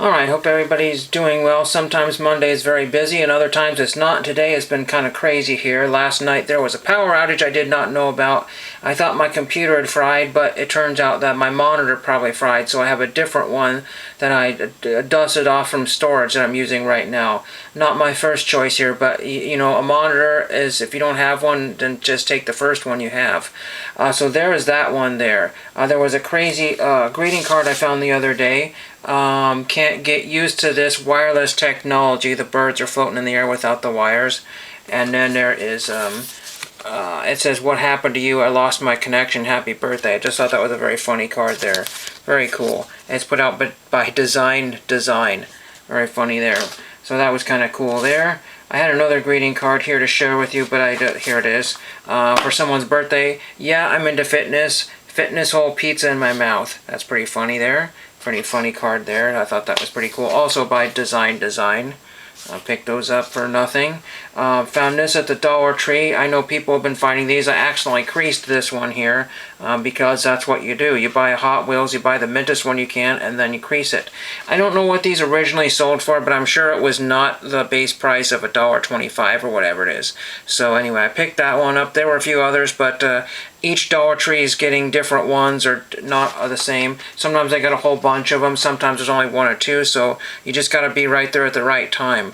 Alright, hope everybody's doing well. Sometimes Monday is very busy and other times it's not. Today has been kind of crazy here. Last night there was a power outage I did not know about. I thought my computer had fried, but it turns out that my monitor probably fried, so I have a different one that I dusted off from storage that I'm using right now. Not my first choice here, but you know, a monitor is, if you don't have one, then just take the first one you have. So there is that one there. There was a crazy greeting card I found the other day. Can't get used to this wireless technology. The birds are floating in the air without the wires. And then there is, it says, "What happened to you? I lost my connection. Happy birthday." I just thought that was a very funny card there. Very cool. It's put out by Design. Very funny there. So that was kind of cool there. I had another greeting card here to share with you, but here it is. For someone's birthday. Yeah, I'm into fitness. Fitness whole pizza in my mouth. That's pretty funny there. Pretty funny card there. I thought that was pretty cool. Also by Design. I picked those up for nothing. Found this at the Dollar Tree. I know people have been finding these. I accidentally creased this one here because that's what you do. You buy a Hot Wheels, you buy the mintest one you can, and then you crease it. I don't know what these originally sold for, but I'm sure it was not the base price of $1.25 or whatever it is. So anyway, I picked that one up. There were a few others, but each Dollar Tree is getting different ones or not the same. Sometimes they got a whole bunch of them. Sometimes there's only one or two, so you just got to be right there at the right time.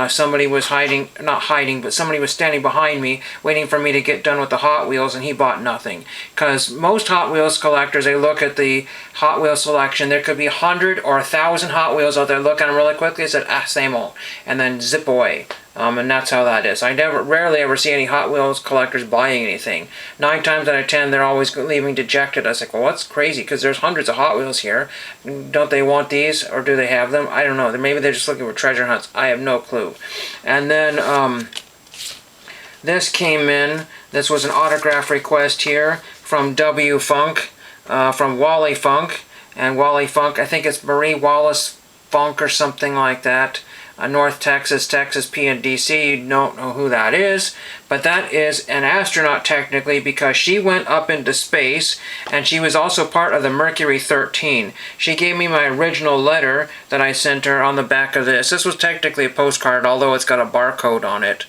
Somebody was somebody was standing behind me waiting for me to get done with the Hot Wheels, and he bought nothing. Because most Hot Wheels collectors, they look at the Hot Wheels selection. There could be 100 or 1,000 Hot Wheels out there. Look at them really quickly. They said, same old. And then zip away. And that's how that is. I rarely ever see any Hot Wheels collectors buying anything. 9 times out of 10, they're always leaving dejected. I was like, well, that's crazy, because there's hundreds of Hot Wheels here. Don't they want these, or do they have them? I don't know. Maybe they're just looking for treasure hunts. I have no clue. And then this came in. This was an autograph request here from W. Funk, from Wally Funk. And Wally Funk, I think it's Marie Wallace Funk or something like that. North Texas, Texas P and DC, you don't know who that is, but that is an astronaut technically, because she went up into space and she was also part of the Mercury 13. She gave me my original letter that I sent her on the back of this. This was technically a postcard, although it's got a barcode on it.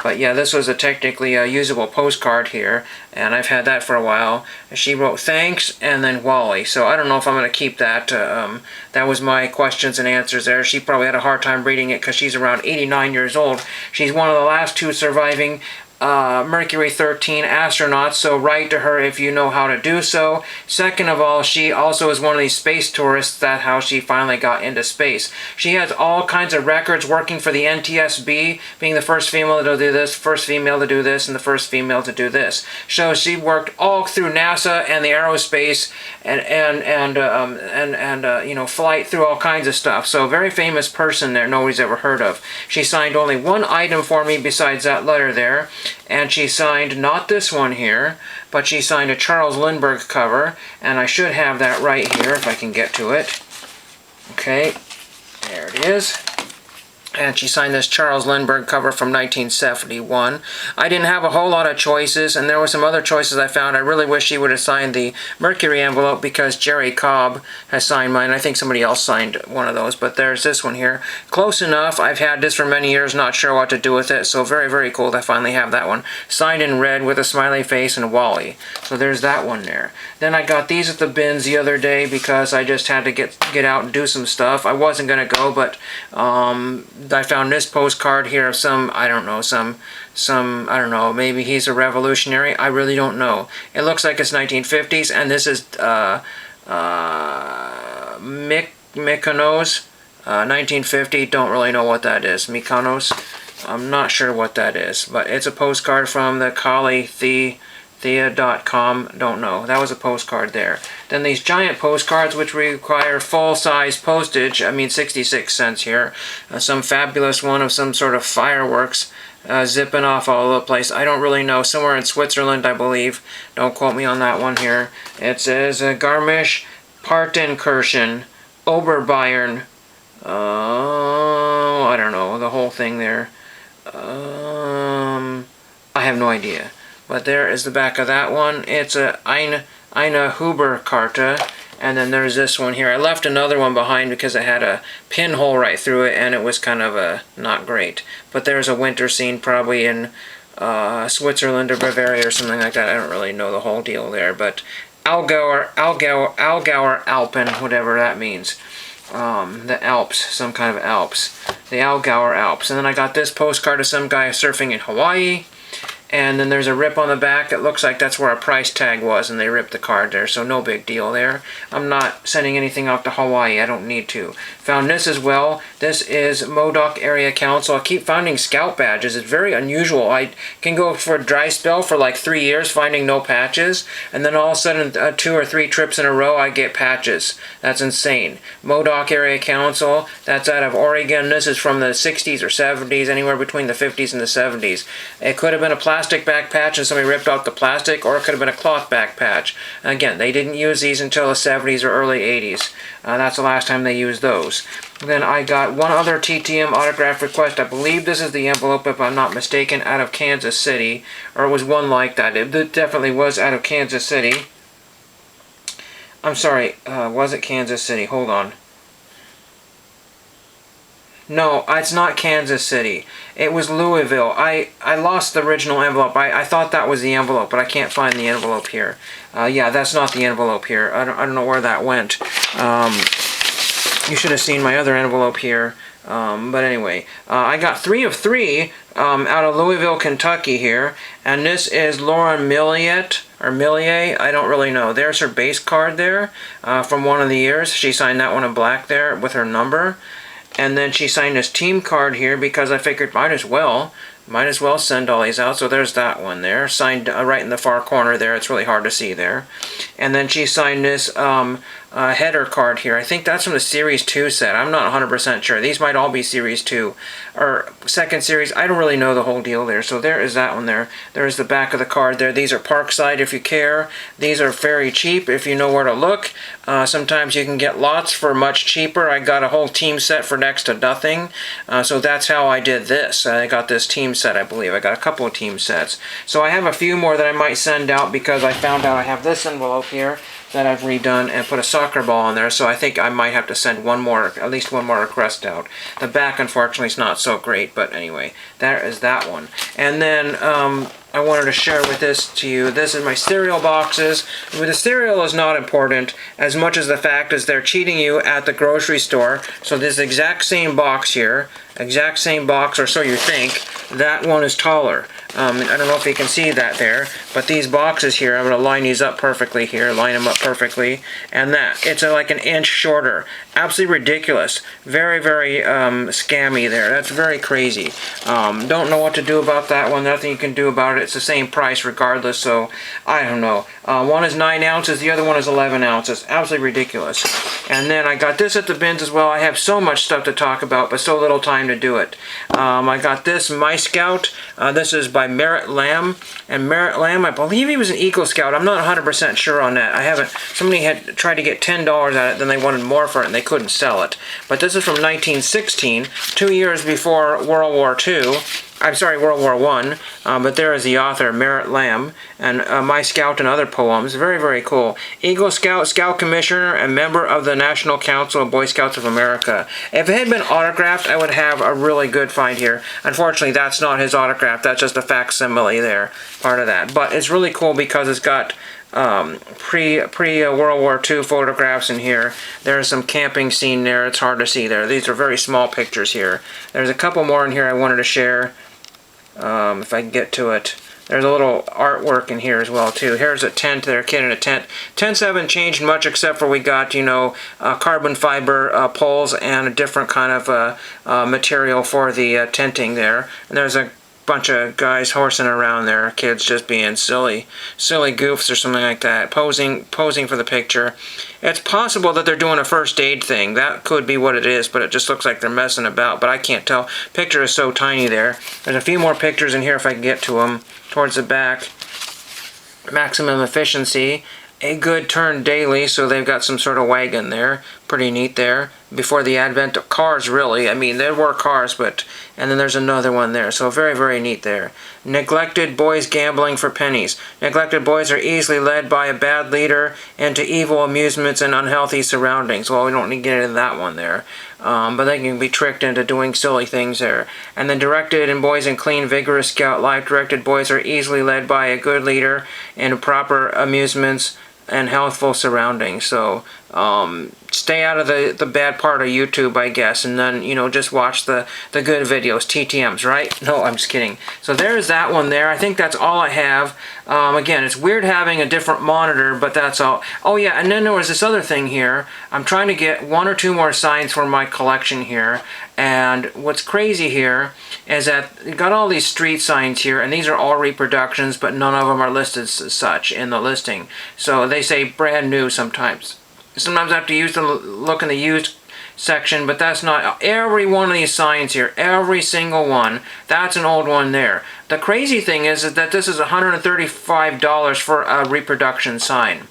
But yeah, this was technically a usable postcard here, and I've had that for a while. She wrote thanks and then Wally, so I don't know if I'm going to keep that. That was my questions and answers there. She probably had a hard time reading it because she's around 89 years old. She's one of the last 2 surviving Mercury 13 astronauts, so write to her if you know how to do so. Second of all, she also is one of these space tourists. That's how she finally got into space. She has all kinds of records working for the NTSB, being the first female to do this, first female to do this, and the first female to do this. So she worked all through NASA and the aerospace and you know, flight through all kinds of stuff. So a very famous person there, nobody's ever heard of. She signed only one item for me besides that letter there. And she signed, not this one here, but she signed a Charles Lindbergh cover, and I should have that right here if I can get to it. Okay, there it is. And she signed this Charles Lindbergh cover from 1971. I didn't have a whole lot of choices, and there were some other choices I found. I really wish she would have signed the Mercury envelope, because Jerry Cobb has signed mine. I think somebody else signed one of those, but there's this one here. Close enough. I've had this for many years, not sure what to do with it, so very, very cool to finally have that one. Signed in red with a smiley face and Wally. So there's that one there. Then I got these at the bins the other day because I just had to get out and do some stuff. I wasn't going to go, but I found this postcard here of some, I don't know, maybe he's a revolutionary. I really don't know. It looks like it's 1950s, and this is Mykonos, 1950. Don't really know what that is. Mykonos. I'm not sure what that is, but it's a postcard from the Thea.com, don't know. That was a postcard there. Then these giant postcards, which require full-size postage, I mean 66 cents here. Some fabulous one of some sort of fireworks zipping off all over the place. I don't really know. Somewhere in Switzerland, I believe. Don't quote me on that one here. It says Garmisch Partenkirchen, Oberbayern. I don't know. The whole thing there. I have no idea. But there is the back of that one. It's a Eine Huber Karte. And then there's this one here. I left another one behind because it had a pinhole right through it, and it was kind of not great. But there's a winter scene probably in Switzerland or Bavaria or something like that. I don't really know the whole deal there, but Allgäuer Alpen, whatever that means. The Alps, some kind of Alps. The Allgäuer Alps. And then I got this postcard of some guy surfing in Hawaii. And then there's a rip on the back. It looks like that's where a price tag was, and they ripped the card there, so no big deal there. I'm not sending anything out to Hawaii. I don't need to. Found this as well. This is Modoc Area Council. I keep finding scout badges. It's very unusual. I can go for a dry spell for like 3 years finding no patches, and then all of a sudden 2 or 3 trips in a row I get patches. That's insane. Modoc Area Council. That's out of Oregon. This is from the 60s or 70s, anywhere between the 50s and the 70s. It could have been a plastic back patch and somebody ripped out the plastic, or it could have been a cloth back patch. Again, they didn't use these until the 70s or early 80s. That's the last time they used those. Then I got one other TTM autograph request. I believe this is the envelope, if I'm not mistaken, out of Kansas City, or it was one like that. It definitely was out of Kansas City. I'm sorry, was it Kansas City? Hold on. No, it's not Kansas City. It was Louisville. I lost the original envelope. I thought that was the envelope, but I can't find the envelope here. Yeah, that's not the envelope here. I don't know where that went. You should have seen my other envelope here. But anyway, I got 3 of 3 out of Louisville, Kentucky here. And this is Lauren Milliet, or Millier, I don't really know. There's her base card there from one of the years. She signed that one in black there with her number. And then she signed this team card here because I figured might as well send all these out. So there's that one there, signed right in the far corner there. It's really hard to see there. And then she signed this header card here. I think that's from the Series 2 set. I'm not 100% sure. These might all be Series 2 or second series. I don't really know the whole deal there. So there is that one there. There's the back of the card there. These are Parkside if you care. These are very cheap if you know where to look. Sometimes you can get lots for much cheaper. I got a whole team set for next to nothing. So that's how I did this. I got this team set, I believe. I got a couple of team sets. So I have a few more that I might send out because I found out I have this envelope here that I've redone and put a soccer ball on there, so I think I might have to send at least one more request out. The back, unfortunately, is not so great, but anyway, there is that one. And then I wanted to share with this to you. This is my cereal boxes. The cereal is not important as much as the fact is they're cheating you at the grocery store. So this exact same box here, exact same box, or so you think. That one is taller. I don't know if you can see that there, but these boxes here, I'm going to line these up perfectly here, line them up perfectly, and it's like an inch shorter. Absolutely ridiculous. Very, very scammy there. That's very crazy. Don't know what to do about that one. Nothing you can do about it. It's the same price regardless, so I don't know. One is 9 ounces, the other one is 11 ounces. Absolutely ridiculous. And then I got this at the bins as well. I have so much stuff to talk about, but so little time to do it. I got this My Scout. This is by Merritt Lamb. And Merritt Lamb, I believe he was an Eagle Scout. I'm not 100% sure on that. Somebody had tried to get $10 at it, then they wanted more for it, and they couldn't sell it. But this is from 1916, 2 years before World War II. I'm sorry, World War I, but there is the author, Merritt Lamb, and My Scout and Other Poems. Very, very cool. Eagle Scout, Scout Commissioner, and member of the National Council of Boy Scouts of America. If it had been autographed, I would have a really good find here. Unfortunately, that's not his autograph. That's just a facsimile there, part of that. But it's really cool because it's got pre-World War II photographs in here. There's some camping scene there. It's hard to see there. These are very small pictures here. There's a couple more in here I wanted to share. If I can get to it. There's a little artwork in here as well too. Here's a tent there, kid in a tent. Tents haven't changed much except for we got, carbon fiber poles and a different kind of material for the tenting there. And there's a bunch of guys horsing around there, kids just being silly goofs or something like that, posing for the picture. It's possible that they're doing a first aid thing. That could be what it is, but it just looks like they're messing about, but I can't tell. Picture is so tiny there. There's a few more pictures in here if I can get to them. Towards the back, maximum efficiency, a good turn daily, so they've got some sort of wagon there. Pretty neat there. Before the advent of cars, really. I mean, there were cars, but... And then there's another one there. So very, very neat there. Neglected boys gambling for pennies. Neglected boys are easily led by a bad leader into evil amusements and unhealthy surroundings. Well, we don't need to get into that one there. But they can be tricked into doing silly things there. And then directed and boys in clean, vigorous scout life. Directed boys are easily led by a good leader into proper amusements and healthful surroundings. So stay out of the bad part of YouTube, I guess, and then, you know, just watch the good videos, TTMs, right? No, I'm just kidding. So there's that one there. I think that's all I have. Again, it's weird having a different monitor, but that's all. Oh yeah, and then there was this other thing here. I'm trying to get 1 or 2 more signs for my collection here, and what's crazy here is that you got all these street signs here, and these are all reproductions, but none of them are listed as such in the listing. So they say brand new sometimes. Sometimes I have to look in the used section, but that's not every one of these signs here. Every single one. That's an old one there. The crazy thing is that this is $135 for a reproduction sign.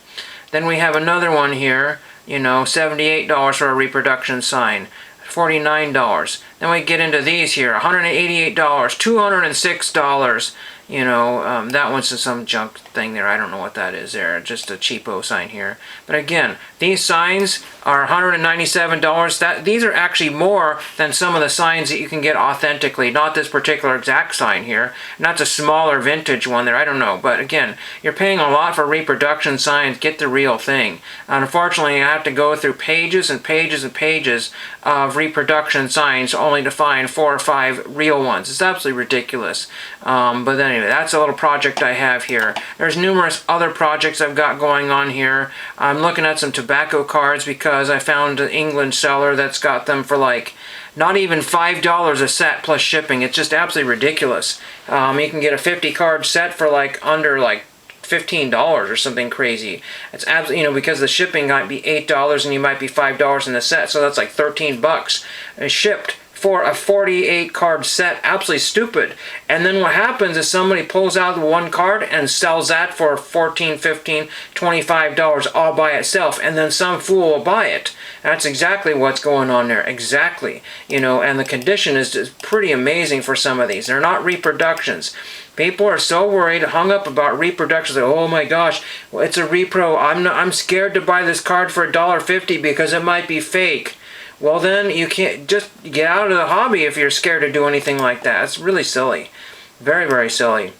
Then we have another one here, you know, $78 for a reproduction sign. $49. Then we get into these here, $188, $206. You know, that one's some junk thing there. I don't know what that is there. Just a cheapo sign here. But again, these signs are $197. These are actually more than some of the signs that you can get authentically. Not this particular exact sign here. And that's a smaller vintage one there. I don't know. But again, you're paying a lot for reproduction signs. Get the real thing. And unfortunately, I have to go through pages and pages and pages of reproduction signs only to find 4 or 5 real ones. It's absolutely ridiculous. But then anyway, that's a little project I have here. There's numerous other projects I've got going on here. I'm looking at some tobacco cards because I found an England seller that's got them for like not even $5 a set plus shipping. It's just absolutely ridiculous. You can get a 50 card set for like under like $15 or something crazy. It's absolutely, you know, because the shipping might be $8 and you might be $5 in the set, so that's like 13 bucks shipped for a 48 card set. Absolutely stupid. And then what happens is somebody pulls out the one card and sells that for $14, $15, $25 all by itself, and then some fool will buy it. That's exactly what's going on there. Exactly. You know, and the condition is just pretty amazing for some of these. They're not reproductions. People are so worried, hung up about reproductions. Like, oh my gosh, well, it's a repro. I'm scared to buy this card for $1.50 because it might be fake. Well then, you can't just get out of the hobby if you're scared to do anything like that. It's really silly. Very, very silly.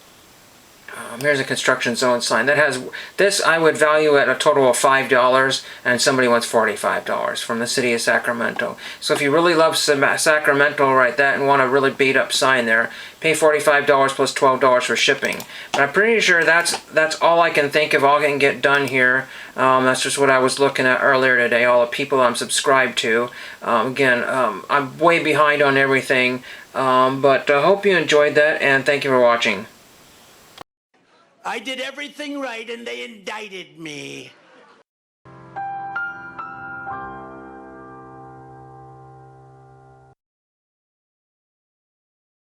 Here's a construction zone sign. That has this I would value at a total of $5, and somebody wants $45 from the city of Sacramento. So if you really love Sacramento like that and want a really beat up sign there, pay $45 plus $12 for shipping. But I'm pretty sure that's all I can think of. All I can get done here. That's just what I was looking at earlier today. All the people I'm subscribed to. Again, I'm way behind on everything. But I hope you enjoyed that, and thank you for watching. I did everything right and they indicted me.